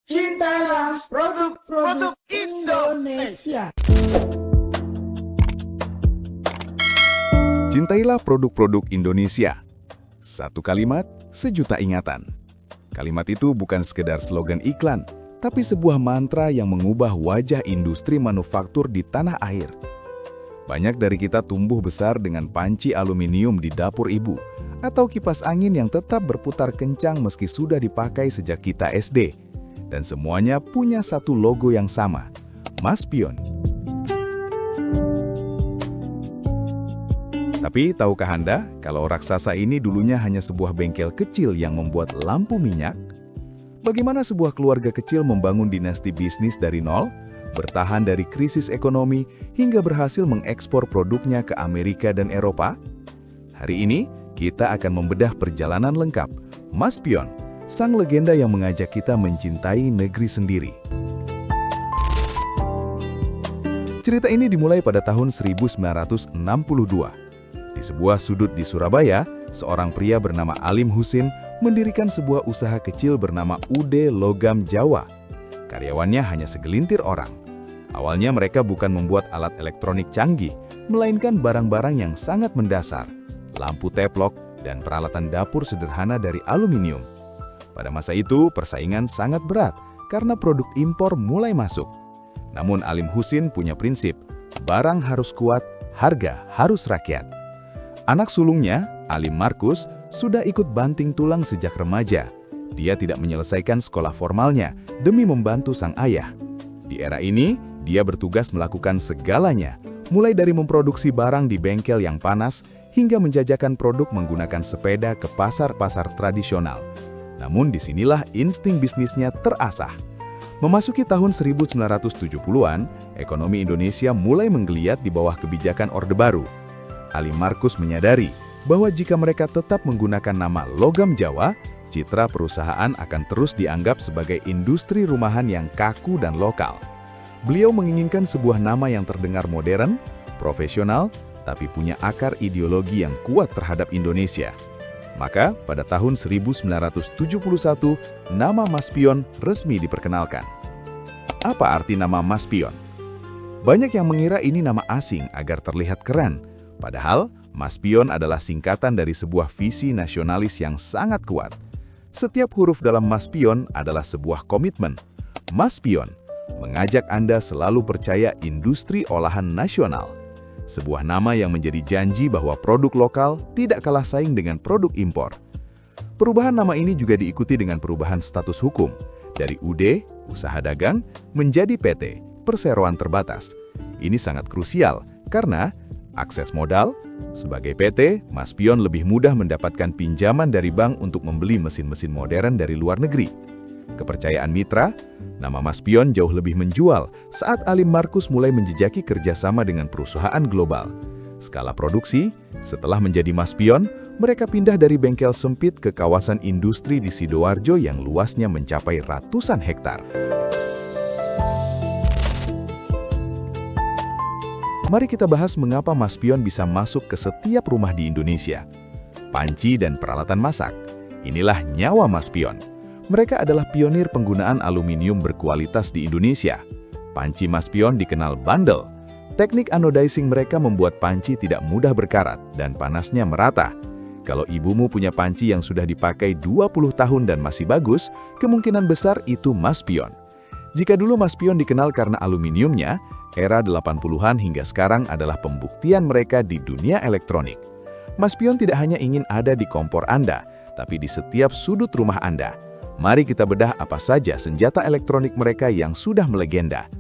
Cintailah produk-produk Indonesia. Cintailah produk-produk Indonesia. Satu kalimat, sejuta ingatan. Kalimat itu bukan sekedar slogan iklan, tapi sebuah mantra yang mengubah wajah industri manufaktur di tanah air. Banyak dari kita tumbuh besar dengan panci aluminium di dapur ibu, atau kipas angin yang tetap berputar kencang meski sudah dipakai sejak kita SD. Dan semuanya punya satu logo yang sama, Maspion. Tapi tahukah Anda kalau raksasa ini dulunya hanya sebuah bengkel kecil yang membuat lampu minyak? Bagaimana sebuah keluarga kecil membangun dinasti bisnis dari nol, bertahan dari krisis ekonomi, hingga berhasil mengekspor produknya ke Amerika dan Eropa? Hari ini, kita akan membedah perjalanan lengkap, Maspion, sang legenda yang mengajak kita mencintai negeri sendiri. Cerita ini dimulai pada tahun 1962. Di sebuah sudut di Surabaya, seorang pria bernama Alim Husin mendirikan sebuah usaha kecil bernama UD Logam Jawa. Karyawannya hanya segelintir orang. Awalnya mereka bukan membuat alat elektronik canggih, melainkan barang-barang yang sangat mendasar, lampu teplok, dan peralatan dapur sederhana dari aluminium. Pada masa itu, persaingan sangat berat karena produk impor mulai masuk. Namun Alim Husin punya prinsip, barang harus kuat, harga harus rakyat. Anak sulungnya, Alim Markus, sudah ikut banting tulang sejak remaja. Dia tidak menyelesaikan sekolah formalnya demi membantu sang ayah. Di era ini, dia bertugas melakukan segalanya, mulai dari memproduksi barang di bengkel yang panas, hingga menjajakan produk menggunakan sepeda ke pasar-pasar tradisional. Namun disinilah insting bisnisnya terasah. Memasuki tahun 1970-an, ekonomi Indonesia mulai menggeliat di bawah kebijakan Orde Baru. Alim Markus menyadari bahwa jika mereka tetap menggunakan nama Logam Jawa, citra perusahaan akan terus dianggap sebagai industri rumahan yang kaku dan lokal. Beliau menginginkan sebuah nama yang terdengar modern, profesional, tapi punya akar ideologi yang kuat terhadap Indonesia. Maka, pada tahun 1971, nama Maspion resmi diperkenalkan. Apa arti nama Maspion? Banyak yang mengira ini nama asing agar terlihat keren. Padahal, Maspion adalah singkatan dari sebuah visi nasionalis yang sangat kuat. Setiap huruf dalam Maspion adalah sebuah komitmen. Maspion mengajak Anda selalu percaya industri olahan nasional. Sebuah nama yang menjadi janji bahwa produk lokal tidak kalah saing dengan produk impor. Perubahan nama ini juga diikuti dengan perubahan status hukum, dari UD, usaha dagang, menjadi PT, perseroan terbatas. Ini sangat krusial karena akses modal, sebagai PT, Maspion lebih mudah mendapatkan pinjaman dari bank untuk membeli mesin-mesin modern dari luar negeri. Kepercayaan mitra, nama Maspion jauh lebih menjual saat Alim Markus mulai menjejaki kerjasama dengan perusahaan global. Skala produksi, setelah menjadi Maspion, mereka pindah dari bengkel sempit ke kawasan industri di Sidoarjo yang luasnya mencapai ratusan hektar. Mari kita bahas mengapa Maspion bisa masuk ke setiap rumah di Indonesia. Panci dan peralatan masak, inilah nyawa Maspion. Mereka adalah pionir penggunaan aluminium berkualitas di Indonesia. Panci Maspion dikenal bandel. Teknik anodizing mereka membuat panci tidak mudah berkarat dan panasnya merata. Kalau ibumu punya panci yang sudah dipakai 20 tahun dan masih bagus, kemungkinan besar itu Maspion. Jika dulu Maspion dikenal karena aluminiumnya, era 80-an hingga sekarang adalah pembuktian mereka di dunia elektronik. Maspion tidak hanya ingin ada di kompor Anda, tapi di setiap sudut rumah Anda. Mari kita bedah apa saja senjata elektronik mereka yang sudah melegenda.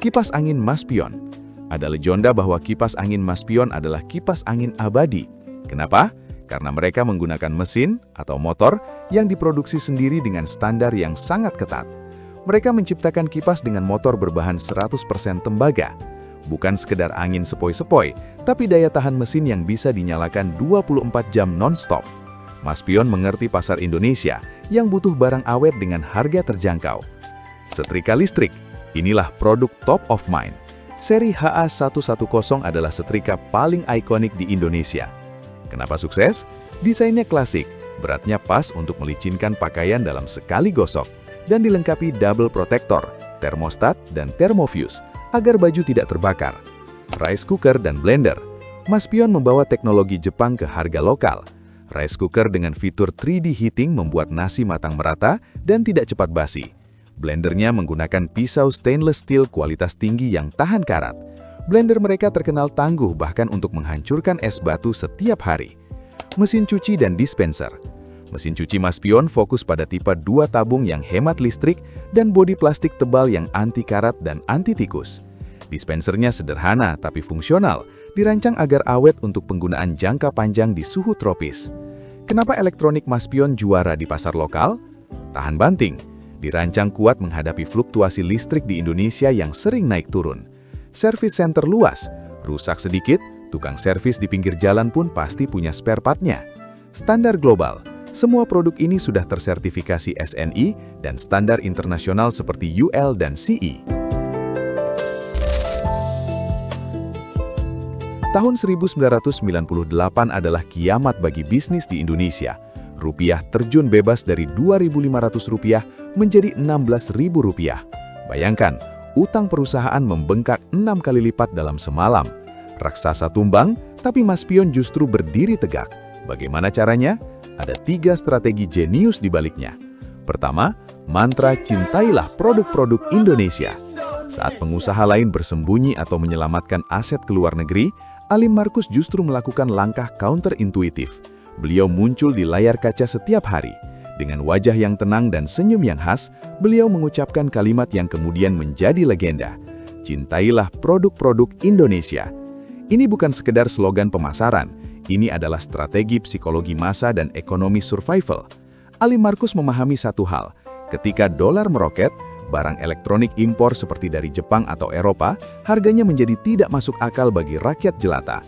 Kipas angin Maspion. Ada legenda bahwa kipas angin Maspion adalah kipas angin abadi. Kenapa? Karena mereka menggunakan mesin atau motor yang diproduksi sendiri dengan standar yang sangat ketat. Mereka menciptakan kipas dengan motor berbahan 100% tembaga. Bukan sekedar angin sepoi-sepoi, tapi daya tahan mesin yang bisa dinyalakan 24 jam non-stop. Maspion mengerti pasar Indonesia yang butuh barang awet dengan harga terjangkau. Setrika listrik, inilah produk top of mind. Seri HA110 adalah setrika paling ikonik di Indonesia. Kenapa sukses? Desainnya klasik, beratnya pas untuk melicinkan pakaian dalam sekali gosok. dan dilengkapi double protector, termostat, dan thermofuse agar baju tidak terbakar. Rice cooker dan blender. Maspion membawa teknologi Jepang ke harga lokal. Rice cooker dengan fitur 3D heating membuat nasi matang merata dan tidak cepat basi. Blendernya menggunakan pisau stainless steel kualitas tinggi yang tahan karat. Blender mereka terkenal tangguh bahkan untuk menghancurkan es batu setiap hari. Mesin cuci dan dispenser. Mesin cuci Maspion fokus pada tipe 2 tabung yang hemat listrik dan bodi plastik tebal yang anti karat dan anti tikus. Dispensernya sederhana tapi fungsional, dirancang agar awet untuk penggunaan jangka panjang di suhu tropis. Kenapa elektronik Maspion juara di pasar lokal? Tahan banting. Dirancang kuat menghadapi fluktuasi listrik di Indonesia yang sering naik turun. Service center luas, rusak sedikit, tukang servis di pinggir jalan pun pasti punya spare part-nya. Standar global, semua produk ini sudah tersertifikasi SNI dan standar internasional seperti UL dan CE. Tahun 1998 adalah kiamat bagi bisnis di Indonesia. Rupiah terjun bebas dari Rp2.500 menjadi Rp16.000. Bayangkan, utang perusahaan membengkak 6 kali lipat dalam semalam. Raksasa tumbang, tapi Maspion justru berdiri tegak. Bagaimana caranya? Ada 3 strategi jenius di baliknya. Pertama, mantra cintailah produk-produk Indonesia. Saat pengusaha lain bersembunyi atau menyelamatkan aset ke luar negeri, Alim Markus justru melakukan langkah counterintuitif. Beliau muncul di layar kaca setiap hari. Dengan wajah yang tenang dan senyum yang khas, beliau mengucapkan kalimat yang kemudian menjadi legenda. Cintailah produk-produk Indonesia. Ini bukan sekedar slogan pemasaran, ini adalah strategi psikologi massa dan ekonomi survival. Alim Markus memahami satu hal, ketika dolar meroket, barang elektronik impor seperti dari Jepang atau Eropa, harganya menjadi tidak masuk akal bagi rakyat jelata.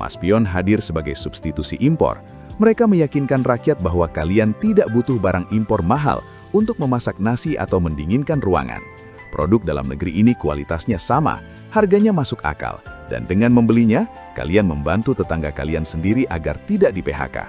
Maspion hadir sebagai substitusi impor. Mereka meyakinkan rakyat bahwa kalian tidak butuh barang impor mahal untuk memasak nasi atau mendinginkan ruangan. Produk dalam negeri ini kualitasnya sama, harganya masuk akal, dan dengan membelinya, kalian membantu tetangga kalian sendiri agar tidak di-PHK.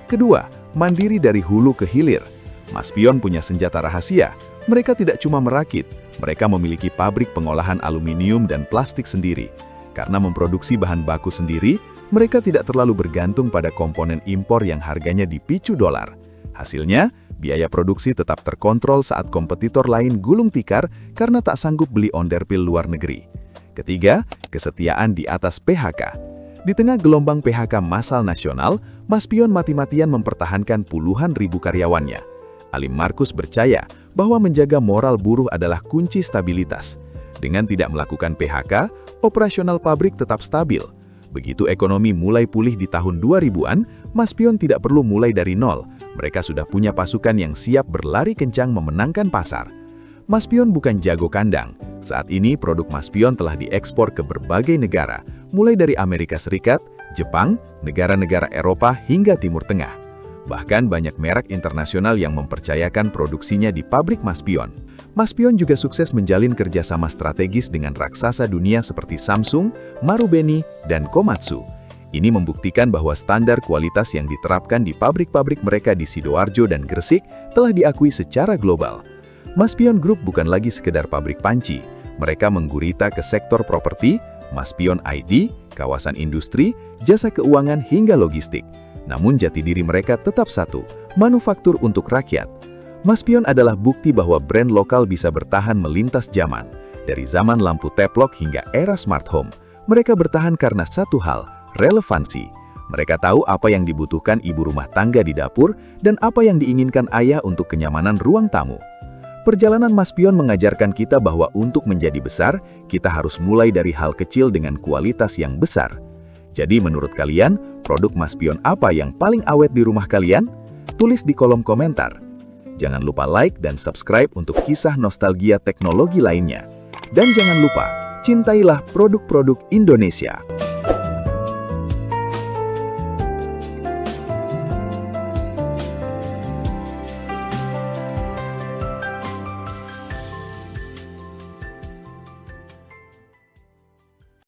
Kedua, mandiri dari hulu ke hilir. Maspion punya senjata rahasia. Mereka tidak cuma merakit, mereka memiliki pabrik pengolahan aluminium dan plastik sendiri. Karena memproduksi bahan baku sendiri, mereka tidak terlalu bergantung pada komponen impor yang harganya dipicu dolar. Hasilnya, biaya produksi tetap terkontrol saat kompetitor lain gulung tikar karena tak sanggup beli onderpil luar negeri. Ketiga, kesetiaan di atas PHK. Di tengah gelombang PHK massal nasional, Maspion mati-matian mempertahankan puluhan ribu karyawannya. Alim Markus percaya bahwa menjaga moral buruh adalah kunci stabilitas. Dengan tidak melakukan PHK, operasional pabrik tetap stabil. Begitu ekonomi mulai pulih di tahun 2000-an, Maspion tidak perlu mulai dari nol. Mereka sudah punya pasukan yang siap berlari kencang memenangkan pasar. Maspion bukan jago kandang. Saat ini produk Maspion telah diekspor ke berbagai negara, mulai dari Amerika Serikat, Jepang, negara-negara Eropa hingga Timur Tengah. Bahkan banyak merek internasional yang mempercayakan produksinya di pabrik Maspion. Maspion juga sukses menjalin kerjasama strategis dengan raksasa dunia seperti Samsung, Marubeni, dan Komatsu. Ini membuktikan bahwa standar kualitas yang diterapkan di pabrik-pabrik mereka di Sidoarjo dan Gresik telah diakui secara global. Maspion Group bukan lagi sekedar pabrik panci. Mereka menggurita ke sektor properti, Maspion ID, kawasan industri, jasa keuangan hingga logistik. Namun jati diri mereka tetap satu, manufaktur untuk rakyat. Maspion adalah bukti bahwa brand lokal bisa bertahan melintas zaman. Dari zaman lampu teplok hingga era smart home, mereka bertahan karena satu hal, relevansi. Mereka tahu apa yang dibutuhkan ibu rumah tangga di dapur dan apa yang diinginkan ayah untuk kenyamanan ruang tamu. Perjalanan Maspion mengajarkan kita bahwa untuk menjadi besar, kita harus mulai dari hal kecil dengan kualitas yang besar. Jadi menurut kalian, produk Maspion apa yang paling awet di rumah kalian? Tulis di kolom komentar. Jangan lupa like dan subscribe untuk kisah nostalgia teknologi lainnya. Dan jangan lupa, cintailah produk-produk Indonesia.